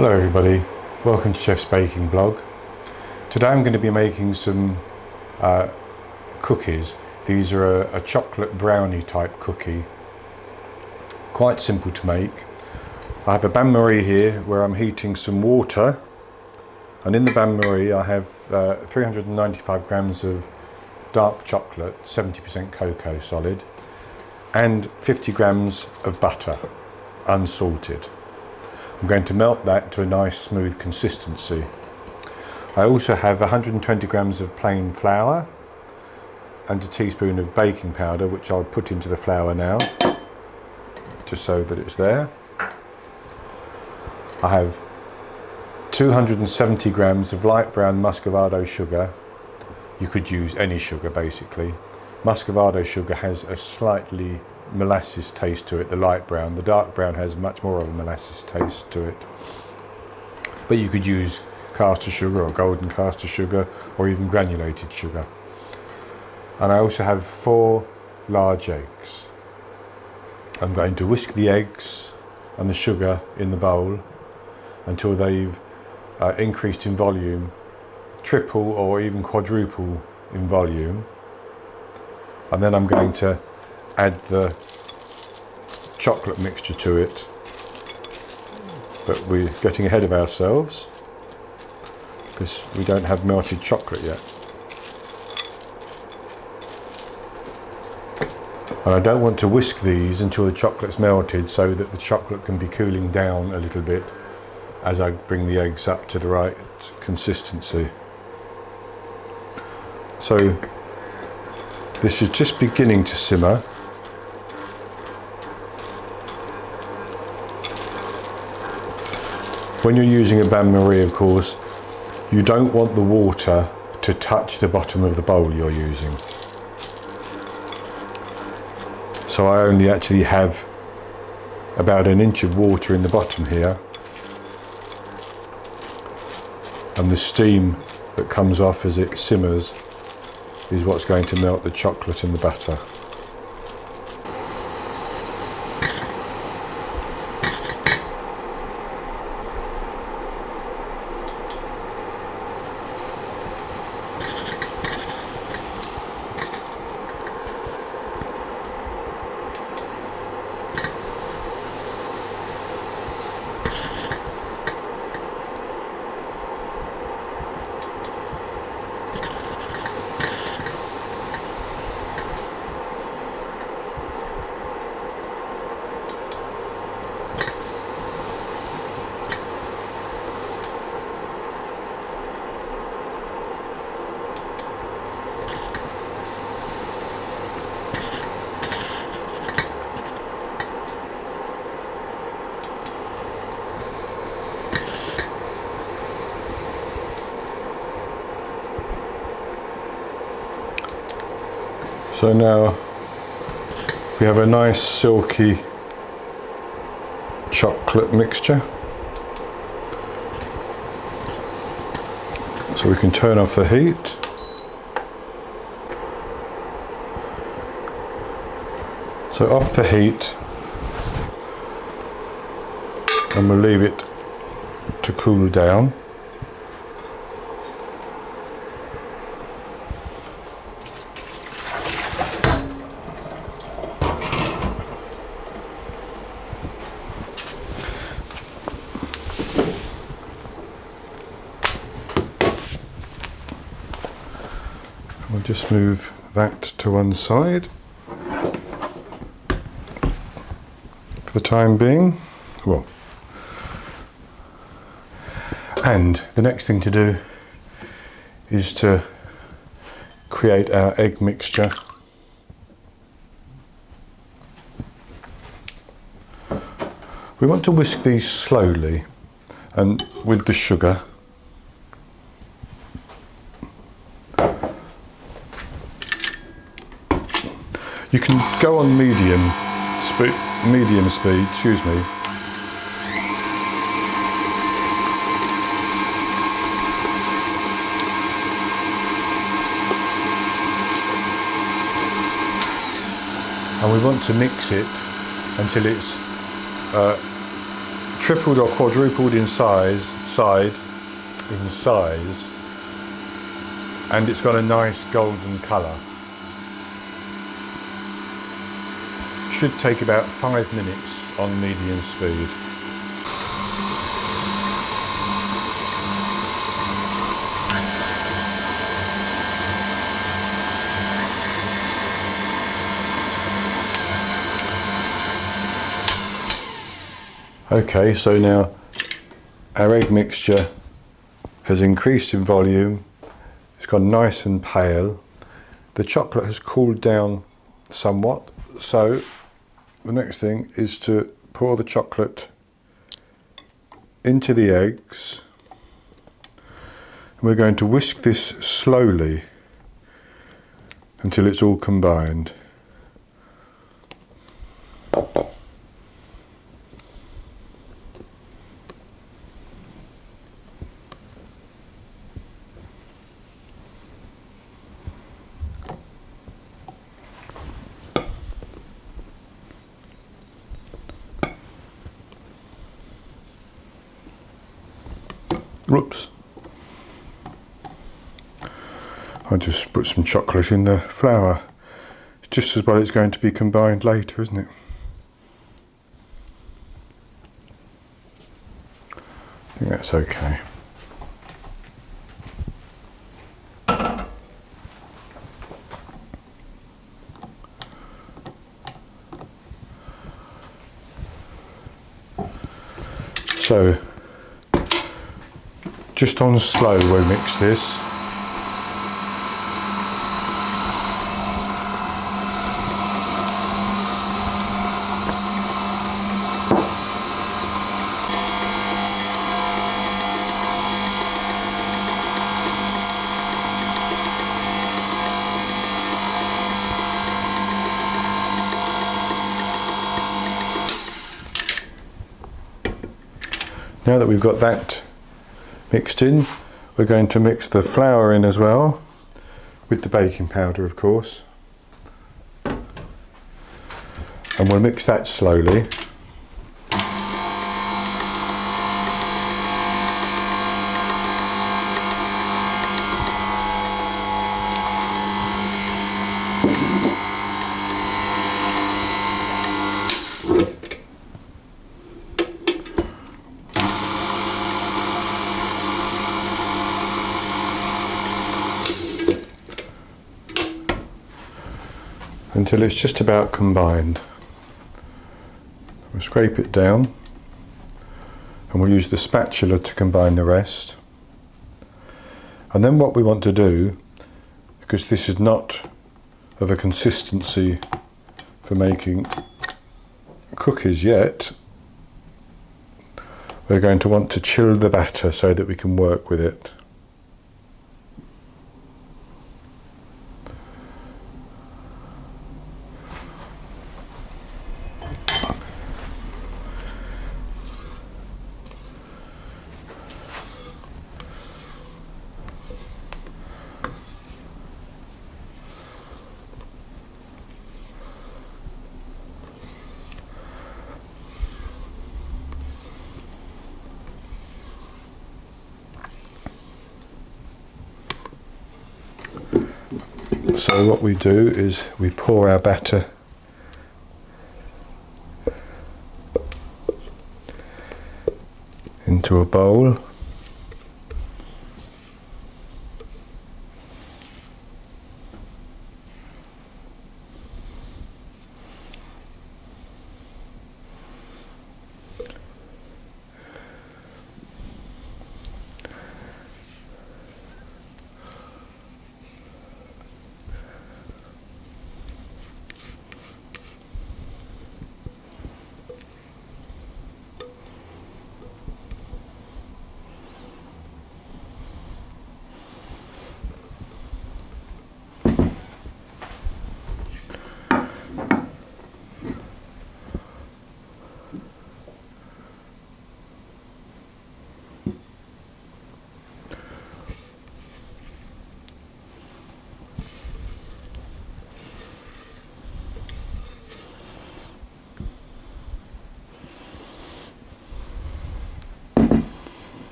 Hello everybody, welcome to Chef's Baking Blog. Today I'm going to be making some cookies. These are a chocolate brownie type cookie. Quite simple to make. I have a bain-marie here where I'm heating some water, and in the bain-marie I have 395 grams of dark chocolate, 70% cocoa solid, and 50 grams of butter, unsalted. I'm going to melt that to a nice smooth consistency. I also have 120 grams of plain flour and a teaspoon of baking powder, which I'll put into the flour now, just so that it's there. I have 270 grams of light brown muscovado sugar. You could use any sugar basically. Muscovado sugar has a slightly molasses taste to it, the light brown. The dark brown has much more of a molasses taste to it. But you could use caster sugar or golden caster sugar or even granulated sugar. And I also have 4 large eggs. I'm going to whisk the eggs and the sugar in the bowl until they've increased in volume, triple or even quadruple in volume. And then I'm going to add the chocolate mixture to it, but we're getting ahead of ourselves because we don't have melted chocolate yet. And I don't want to whisk these until the chocolate's melted, so that the chocolate can be cooling down a little bit as I bring the eggs up to the right consistency. So this is just beginning to simmer. When you're using a bain-marie, of course, you don't want the water to touch the bottom of the bowl you're using. So I only actually have about an inch of water in the bottom here. And the steam that comes off as it simmers is what's going to melt the chocolate and the butter. So now we have a nice silky chocolate mixture. So we can turn off the heat. So off the heat, and we'll leave it to cool down. We'll just move that to one side for the time being. Well, and the next thing to do is to create our egg mixture. We want to whisk these slowly and with the sugar. You can go on medium speed, excuse me. And we want to mix it until it's tripled or quadrupled in size, and it's got a nice golden colour. Should take about 5 minutes on medium speed. Okay, so now our egg mixture has increased in volume. It's gone nice and pale. The chocolate has cooled down somewhat, so the next thing is to pour the chocolate into the eggs. And we're going to whisk this slowly until it's all combined. Whoops. I just put some chocolate in the flour. It's just as well it's going to be combined later, isn't it? I think that's okay. So, just on slow we'll mix this. Now that we've got that mixed in, we're going to mix the flour in as well, with the baking powder of course. And we'll mix that slowly. Until it's just about combined. We'll scrape it down and we'll use the spatula to combine the rest. And then what we want to do, because this is not of a consistency for making cookies yet, we're going to want to chill the batter so that we can work with it. So what we do is we pour our batter into a bowl.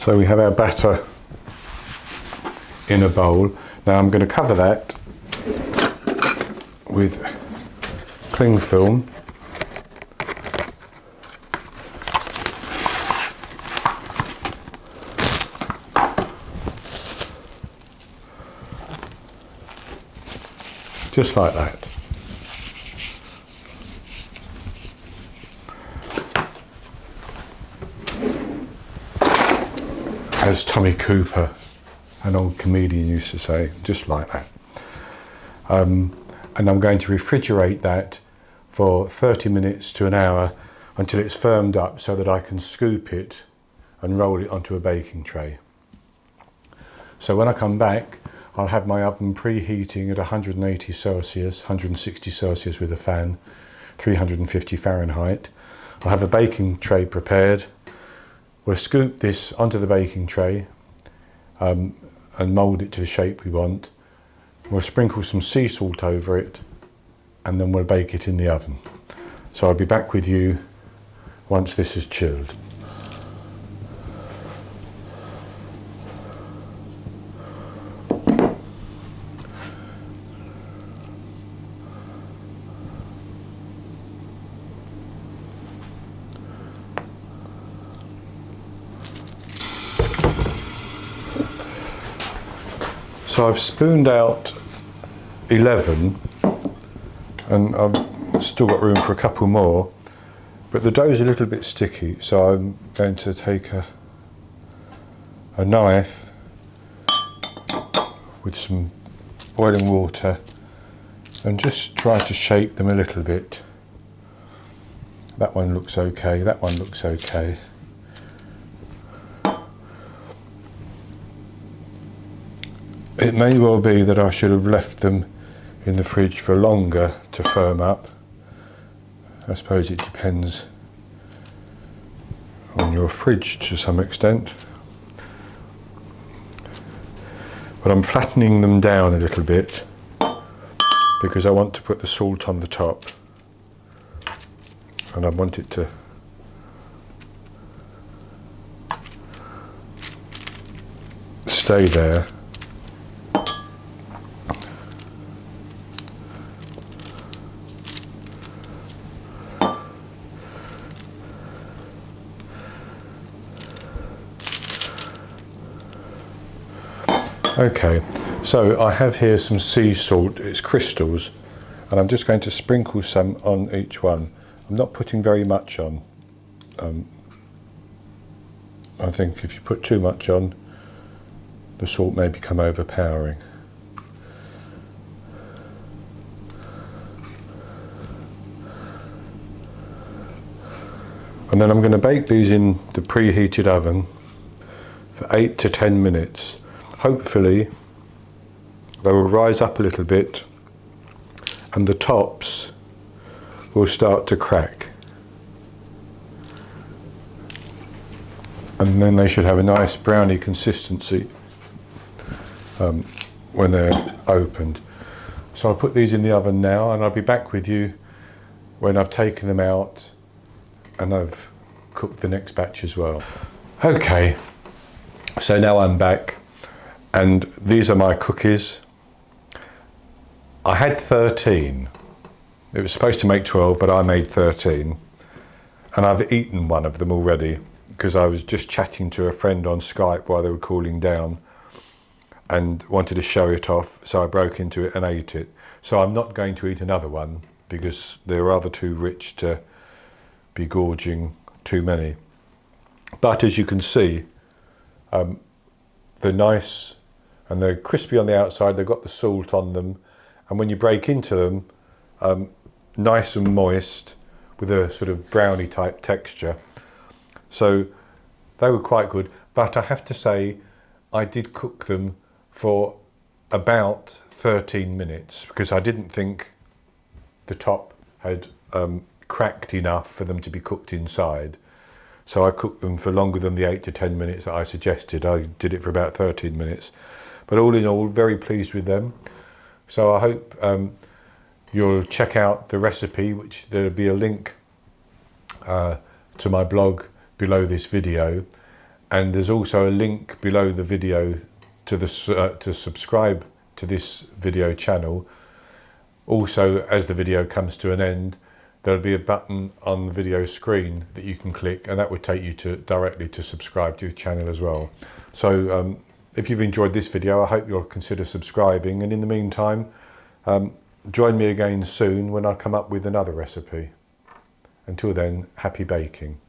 So we have our batter in a bowl. Now I'm going to cover that with cling film. Just like that. As Tommy Cooper, an old comedian, used to say, just like that. And I'm going to refrigerate that for 30 minutes to an hour until it's firmed up so that I can scoop it and roll it onto a baking tray. So when I come back, I'll have my oven preheating at 180 Celsius, 160 Celsius with a fan, 350 Fahrenheit. I'll have a baking tray prepared. We'll scoop this onto the baking tray and mould it to the shape we want. We'll sprinkle some sea salt over it and then we'll bake it in the oven. So I'll be back with you once this is chilled. So I've spooned out 11 and I've still got room for a couple more, but the dough's a little bit sticky, so I'm going to take a knife with some boiling water and just try to shape them a little bit. That one looks okay, that one looks okay. It may well be that I should have left them in the fridge for longer to firm up. I suppose it depends on your fridge to some extent. But I'm flattening them down a little bit because I want to put the salt on the top and I want it to stay there. Okay, so I have here some sea salt, it's crystals, and I'm just going to sprinkle some on each one. I'm not putting very much on. I think if you put too much on, the salt may become overpowering. And then I'm going to bake these in the preheated oven for 8 to 10 minutes. Hopefully they will rise up a little bit and the tops will start to crack. And then they should have a nice brownie consistency when they're opened. So I'll put these in the oven now and I'll be back with you when I've taken them out and I've cooked the next batch as well. Okay, so now I'm back. And these are my cookies. I had 13. It was supposed to make 12, but I made 13. And I've eaten one of them already because I was just chatting to a friend on Skype while they were cooling down and wanted to show it off. So I broke into it and ate it. So I'm not going to eat another one because they're rather too rich to be gorging too many. But as you can see, they're nice and they're crispy on the outside, they've got the salt on them, and when you break into them, nice and moist with a sort of brownie type texture. So they were quite good, but I have to say I did cook them for about 13 minutes because I didn't think the top had cracked enough for them to be cooked inside. So I cooked them for longer than the 8 to 10 minutes that I suggested. I did it for about 13 minutes. But all in all, very pleased with them. So I hope you'll check out the recipe, which there'll be a link to my blog below this video. And there's also a link below the video to subscribe to this video channel. Also, as the video comes to an end, there'll be a button on the video screen that you can click, and that would take you directly to subscribe to the channel as well. So if you've enjoyed this video, I hope you'll consider subscribing, and in the meantime, join me again soon when I come up with another recipe. Until then, happy baking.